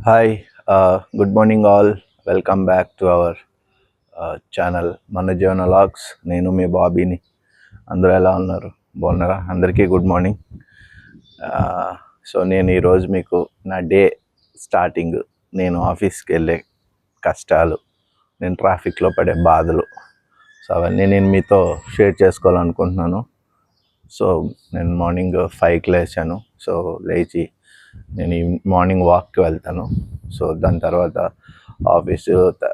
Hi good morning all. Welcome back to our channel మన జీవన logs. నేను మీ బాబీని. అందరూ ఎలా ఉన్నారు? బాగున్నారా? అందరికీ గుడ్ మార్నింగ్. సో నేను ఈరోజు మీకు నా డే స్టార్టింగ్, నేను ఆఫీస్కి వెళ్ళే కష్టాలు, నేను ట్రాఫిక్లో పడే బాధలు, సో అవన్నీ నేను మీతో షేర్ చేసుకోవాలనుకుంటున్నాను. సో నేను మార్నింగ్ 5కి లేచాను. సో లేచి నేను ఈ మార్నింగ్ వాక్కి వెళ్తాను. సో దాని తర్వాత ఆఫీసు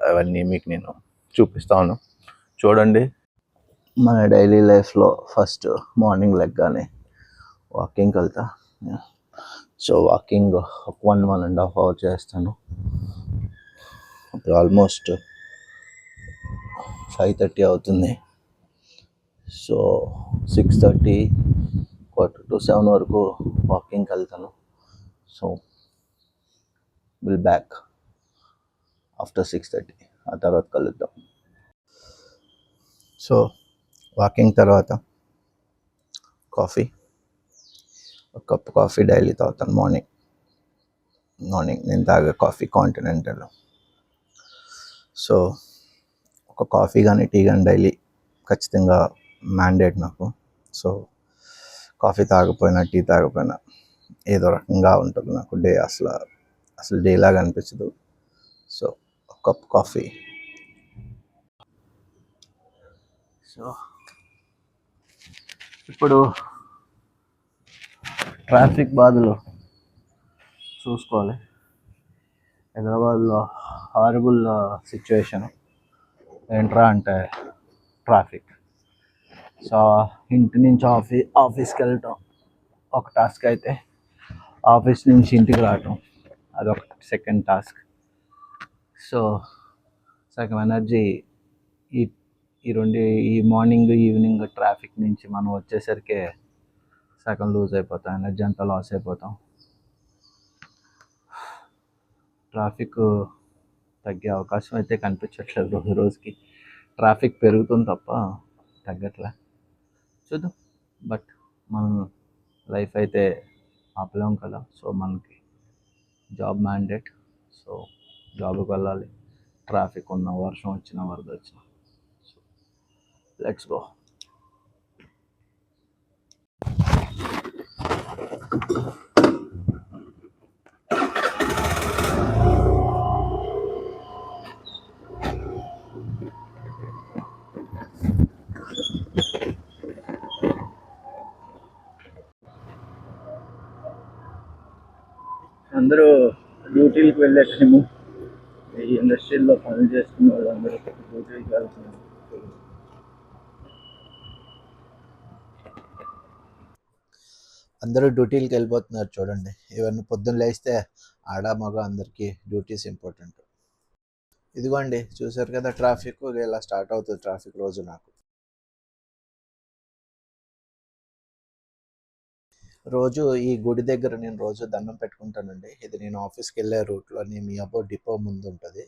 అవన్నీ మీకు నేను చూపిస్తాను. చూడండి, మన డైలీ లైఫ్లో ఫస్ట్ మార్నింగ్ లెగ్గానే వాకింగ్కి వెళ్తా. సో వాకింగ్ 1.5 అవర్ చేస్తాను. ఇప్పుడు ఆల్మోస్ట్ 5:30 అవుతుంది. సో 6:30 7 వరకు వాకింగ్కి వెళ్తాను. So will back after 6:30. ఆ తర్వాత కలుద్దాం. సో వాకింగ్ తర్వాత ఒక కప్ కాఫీ డైలీ తాగుతాను. మార్నింగ్ నేను తాగే కాఫీ కాంటినెంటల్. సో ఒక కాఫీ కానీ టీ కానీ డైలీ ఖచ్చితంగా మ్యాండేట్ నాకు. సో కాఫీ తాగపోయినా టీ తాగపోయినా ఏదో రకంగా ఉంటుంది నాకు డే. అసలు డే లాగా అనిపించదు. సో ఒక కప్ కాఫీ. సో ఇప్పుడు ట్రాఫిక్ బాధలు చూసుకోవాలి. హైదరాబాద్లో హారబుల్ సిచ్యువేషన్ ఏంట్రా అంటే ట్రాఫిక్. సో ఇంటి నుంచి ఆఫీస్కి వెళ్ళటం ఒక టాస్క్ అయితే, ఆఫీస్ నుంచి ఇంటికి రావటం అదొక సెకండ్ టాస్క్. సో సగం ఎనర్జీ ఈ మార్నింగ్ ఈవినింగ్ ట్రాఫిక్ నుంచి మనం వచ్చేసరికి సగం లూజ్ అయిపోతాం, ఎనర్జీ అంతా లాస్ అయిపోతాం. ట్రాఫిక్ తగ్గే అవకాశం అయితే కనిపించట్లేదు. రోజుకి ట్రాఫిక్ పెరుగుతుంది తప్ప తగ్గట్లే. చూద్దాం. బట్ మనం లైఫ్ అయితే ఆపలేం కదా. సో మనకి జాబ్ మ్యాండేట్. సో జాబ్కి వెళ్ళాలి. ట్రాఫిక్ ఉన్న, వర్షం వచ్చినా, వరద వచ్చినా. So let's go. అందరూ డ్యూటీలకు వెళ్ళే టైము, ఈ ఇండస్ట్రీలో పనులు చేసుకునే వాళ్ళందరూ డ్యూటీకి వెళ్తున్నారు. అందరూ డ్యూటీలకు వెళ్ళిపోతున్నారు. చూడండి, ఇవన్నీ పొద్దున్న లేస్తే ఆడ మగ అందరికీ డ్యూటీస్ ఇంపార్టెంట్. ఇదిగోండి, చూసారు కదా ట్రాఫిక్ ఇలా స్టార్ట్ అవుతుంది. ట్రాఫిక్ రోజు నాకు రోజు ఈ గుడి దగ్గర నేను రోజు దండం పెట్టుకుంటానండి. ఇది నేను ఆఫీస్కి వెళ్ళే రూట్లోని మీ అబ్బో డిపో ముందు ఉంటుంది.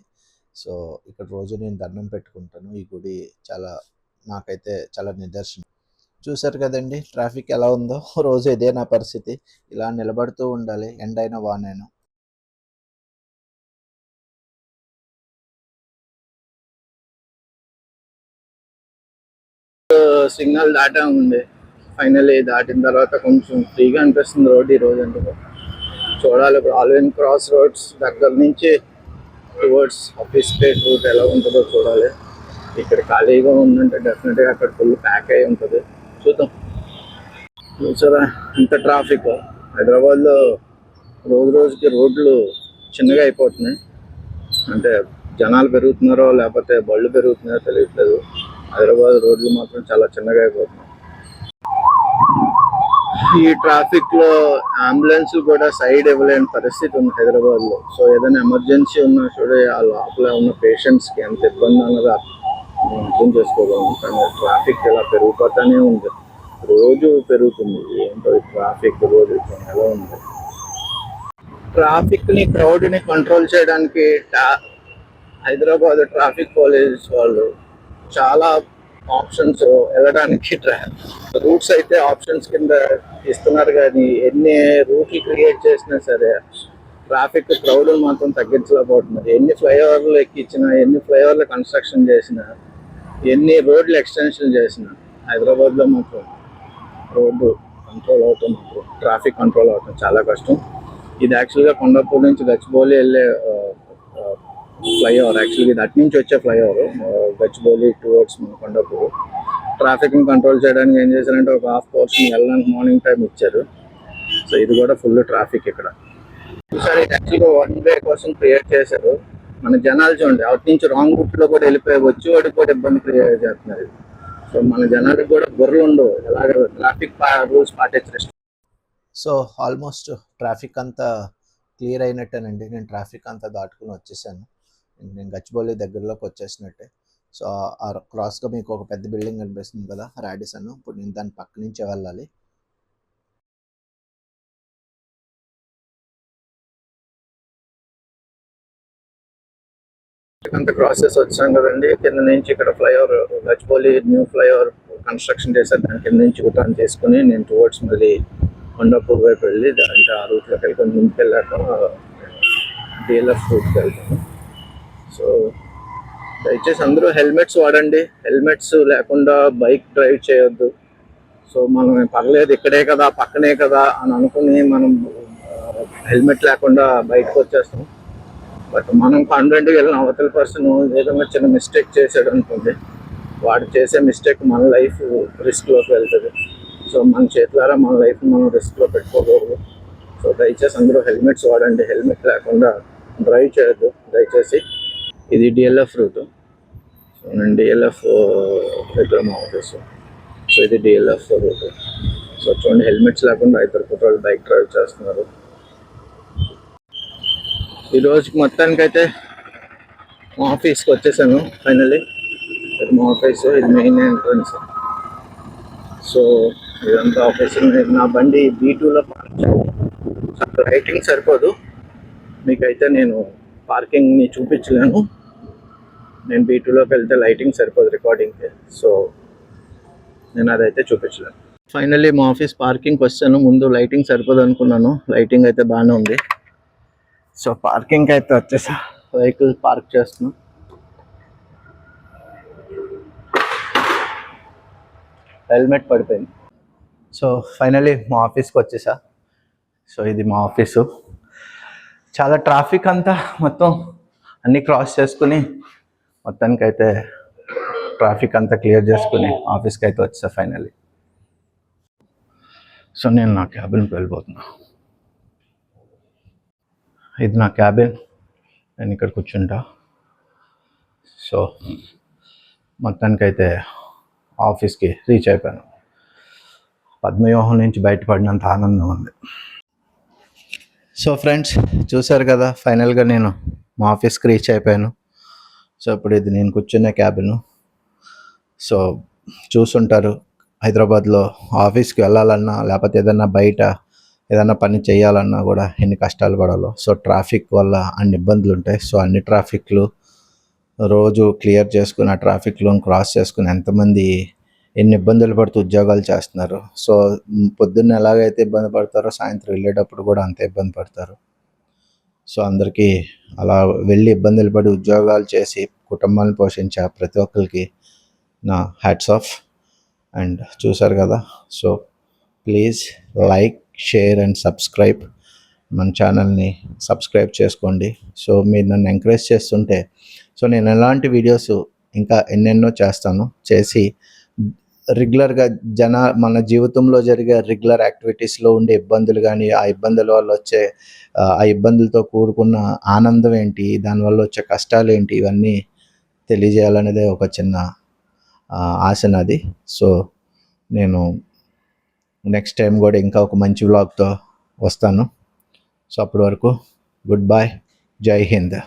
సో ఇక్కడ రోజు నేను దండం పెట్టుకుంటాను. ఈ గుడి నాకైతే చాలా నిదర్శనం. చూసారు కదండి ట్రాఫిక్ ఎలా ఉందో. రోజు ఇదే నా పరిస్థితి. ఇలా నిలబడుతూ ఉండాలి, ఎండైనా వానైనా. సిగ్నల్ దాటా ఉంది. ఫైనల్లీ దాటిన తర్వాత కొంచెం ఫ్రీగా అనిపిస్తుంది రోడ్ ఈ రోజు. అంటే చూడాలి ఇప్పుడు ఆల్విన్ క్రాస్ రోడ్స్ దగ్గర నుంచి టువర్డ్స్ ఆఫీస్ స్ట్రీట్ రూట్ ఎలా ఉంటుందో చూడాలి. ఇక్కడ ఖాళీగా ఉందంటే డెఫినెట్గా అక్కడ ఫుల్ ప్యాక్ అయి ఉంటుంది. చూద్దాం. చూసారా ఇంత ట్రాఫిక్. హైదరాబాద్లో రోజుకి రోడ్లు చిన్నగా అయిపోతున్నాయి. అంటే జనాలు పెరుగుతున్నారో లేకపోతే బళ్ళు పెరుగుతున్నారో తెలియట్లేదు. హైదరాబాద్ రోడ్లు మాత్రం చాలా చిన్నగా అయిపోతున్నాయి. ఈ ట్రాఫిక్ లో అంబులెన్స్ కూడా సైడ్ ఇవ్వలేని పరిస్థితి ఉంది హైదరాబాద్ లో. సో ఏదైనా ఎమర్జెన్సీ ఉన్నా చూడే ఆ లోపల ఉన్న పేషెంట్స్ కి ఎంత ఇబ్బంది అన్నది అర్థం చేసుకోగలం. కానీ ట్రాఫిక్ ఇలా పెరిగిపోతానే ఉంది, రోజు పెరుగుతుంది. ఏంటో ఈ ట్రాఫిక్ రోజు ఎలా ఉంది. ట్రాఫిక్ ని, క్రౌడ్ ని కంట్రోల్ చేయడానికి హైదరాబాద్ ట్రాఫిక్ పోలీస్ వాళ్ళు చాలా ఆప్షన్స్ వెళ్ళడానికి రూట్స్ అయితే ఆప్షన్స్ కింద ఇస్తున్నారు. కానీ ఎన్ని రూట్లు క్రియేట్ చేసినా సరే ట్రాఫిక్ క్రౌడ్ మాత్రం తగ్గించలేకపోతున్నారు. ఎన్ని ఫ్లైఓవర్లు ఎక్కించినా, ఎన్ని ఫ్లైఓవర్లు కన్స్ట్రక్షన్ చేసినా, ఎన్ని రోడ్లు ఎక్స్టెన్షన్ చేసినా హైదరాబాద్లో మాత్రం రోడ్డు కంట్రోల్ అవటం, ట్రాఫిక్ కంట్రోల్ అవటం చాలా కష్టం. ఇది యాక్చువల్గా కొండాపూర్ నుంచి గచ్చిబౌలి వెళ్ళే ఫ్లైఓవర్. యాక్చువల్గా ఇది అటు నుంచి వచ్చే ఫ్లైఓవర్, గచ్చిబౌలి టువర్డ్స్ మన కొండాపూర్. ట్రాఫిక్ని కంట్రోల్ చేయడానికి ఏం చేశారంటే ఒక హాఫ్ పోర్షన్ వెళ్ళడానికి మార్నింగ్ టైం ఇచ్చారు. సో ఇది కూడా ఫుల్ ట్రాఫిక్ ఇక్కడ. ఈసారి యాక్చువల్గా వన్ వే కోసం క్రియేట్ చేశారు. మన జనాలు చూడండి, అటు నుంచి రాంగ్ రూట్లో కూడా వెళ్ళిపోయి వచ్చి వాడికి కూడా ఇబ్బంది క్రియేట్ చేస్తున్నారు. సో మన జనాలకు కూడా బుర్రలు ఉండవు, ఎలాగ ట్రాఫిక్ రూల్స్ పాటించారు. సో ఆల్మోస్ట్ ట్రాఫిక్ అంతా క్లియర్ అయినట్టేనండి. నేను ట్రాఫిక్ అంతా దాటుకుని వచ్చేసాను. నేను గచ్చిబౌలి దగ్గరలోకి వచ్చేసినట్టే. సో ఆ క్రాస్గా మీకు ఒక పెద్ద బిల్డింగ్ కనిపిస్తుంది కదా, రాడిసన్. ఇప్పుడు నేను దాని పక్క నుంచే వెళ్ళాలి. అంత క్రాసెస్ వచ్చాం కదండి. కింద నుంచి ఇక్కడ flyover, Gachibowli new flyover construction చేశారు. దాని కింద నుంచి గుటాన్ తీసుకుని నేను టువర్డ్స్ మళ్ళీ కొండాపూర్ వైపు వెళ్ళి అంటే ఆ రూట్లోకి వెళ్ళి ముందుకు వెళ్ళాక DLF రూట్కి వెళ్తాను. సో దయచేసి అందరూ హెల్మెట్స్ వాడండి. హెల్మెట్స్ లేకుండా బైక్ డ్రైవ్ చేయొద్దు. సో మనం పర్లేదు ఇక్కడే కదా పక్కనే కదా అని అనుకుని మనం హెల్మెట్ లేకుండా బైక్కి వచ్చేస్తాం. బట్ మనం కాన్ఫిడెంట్గా వెళ్ళిన అవతల పర్సన్ ఏదైనా చిన్న మిస్టేక్ చేశాడు అనుకోండి, వాడు చేసే మిస్టేక్ మన లైఫ్ రిస్క్లోకి వెళ్తుంది. సో మన చేతులారా మన లైఫ్ మనం రిస్క్లో పెట్టుకోకూడదు. సో దయచేసి అందరూ హెల్మెట్స్ వాడండి. హెల్మెట్ లేకుండా డ్రైవ్ చేయొద్దు దయచేసి. ఇది DLF రూట్. సో నేను DLF దగ్గర మా ఆఫీసు. సో ఇది DLF రూట్. సో చూడండి, హెల్మెట్స్ లేకుండా ఇద్దరు కుట్రాలు బైక్ డ్రైవ్ చేస్తున్నారు. ఈ రోజుకి మొత్తానికైతే మా ఆఫీస్కి వచ్చేసాను ఫైనల్లీ. ఇది మా ఆఫీస్, ఇది మెయిన్ ఎంట్రన్స్. సో ఇదంతా ఆఫీస్. నా బండి B2లో పార్క్ చేయాలి. లైటింగ్ సరిపోదు, మీకైతే నేను పార్కింగ్ని చూపించలేను. నేను B2లోకి వెళ్తే లైటింగ్ సరిపోదు రికార్డింగ్కి. సో నేను అదైతే చూపించలేను. ఫైనల్లీ మా ఆఫీస్ పార్కింగ్కి వచ్చాను. ముందు లైటింగ్ సరిపోదు అనుకున్నాను, లైటింగ్ అయితే బాగానే ఉంది. సో పార్కింగ్కి అయితే వచ్చేసా, వెహికల్ పార్క్ చేస్తున్నాను. హెల్మెట్ పడిపోయింది. సో ఫైనల్లీ మా ఆఫీస్కి వచ్చేసా. సో ఇది మా ఆఫీసు. చాలా ట్రాఫిక్ అంతా మొత్తం అన్నీ క్రాస్ చేసుకుని మొత్తానికైతే ట్రాఫిక్ అంతా క్లియర్ చేసుకుని ఆఫీస్కి అయితే వచ్చేసా ఫైనల్లీ. సో నేను నా క్యాబిన్కి వెళ్ళిపోతున్నా. ఇది నా క్యాబిన్, నేను ఇక్కడ కూర్చుంటా. సో మొత్తానికైతే ఆఫీస్కి రీచ్ అయిపోయాను. పద్మవ్యూహం నుంచి బయటపడినంత ఆనందం ఉంది. సో ఫ్రెండ్స్ చూసారు కదా, ఫైనల్గా నేను మా ఆఫీస్కి రీచ్ అయిపోయాను. సో ఇప్పుడు ఇది నేను కూర్చునే క్యాబిన్. సో చూసుంటారు, హైదరాబాద్లో ఆఫీస్కి వెళ్ళాలన్నా లేకపోతే ఏదన్నా బయట ఏదన్నా పని చేయాలన్నా కూడా ఎన్ని కష్టాలు పడాలో. సో ట్రాఫిక్ వల్ల అన్ని ఇబ్బందులు ఉంటాయి. సో అన్ని ట్రాఫిక్లు రోజు క్లియర్ చేసుకుని ఆ ట్రాఫిక్లో క్రాస్ చేసుకుని ఎంతమంది ఎన్ని ఇబ్బందులు పడుతూ ఉద్యోగాలు చేస్తున్నారు. సో పొద్దున్న ఎలాగైతే ఇబ్బంది పడతారో సాయంత్రం వెళ్ళేటప్పుడు కూడా అంతే ఇబ్బంది పడతారు. సో అందరికీ అలా వెళ్ళి ఇబ్బందులు పడి ఉద్యోగాలు చేసి కుటుంబాన్ని పోషించే ప్రతి ఒక్కరికి నా హ్యాట్స్ ఆఫ్. అండ్ చూసారు కదా, so please like, share and subscribe. మన ఛానల్ని సబ్స్క్రైబ్ చేసుకోండి. సో మీరు నన్ను ఎంకరేజ్ చేస్తుంటే సో నేను ఎలాంటి వీడియోస్ ఇంకా ఎన్నెన్నో చేసి రెగ్యులర్గా మన జీవితంలో జరిగే రెగ్యులర్ యాక్టివిటీస్లో ఉండే ఇబ్బందులు కానీ, ఆ ఇబ్బందుల వల్ల వచ్చే ఆ ఇబ్బందులతో కూడుకున్న ఆనందం ఏంటి, దానివల్ల వచ్చే కష్టాలు ఏంటి, ఇవన్నీ తెలియజేయాలనేదే ఒక చిన్న ఆశ నాది. సో నేను నెక్స్ట్ టైం కూడా ఇంకా ఒక మంచి వ్లాగ్తో వస్తాను. సో అప్పటి వరకు గుడ్ బై, జై హింద్.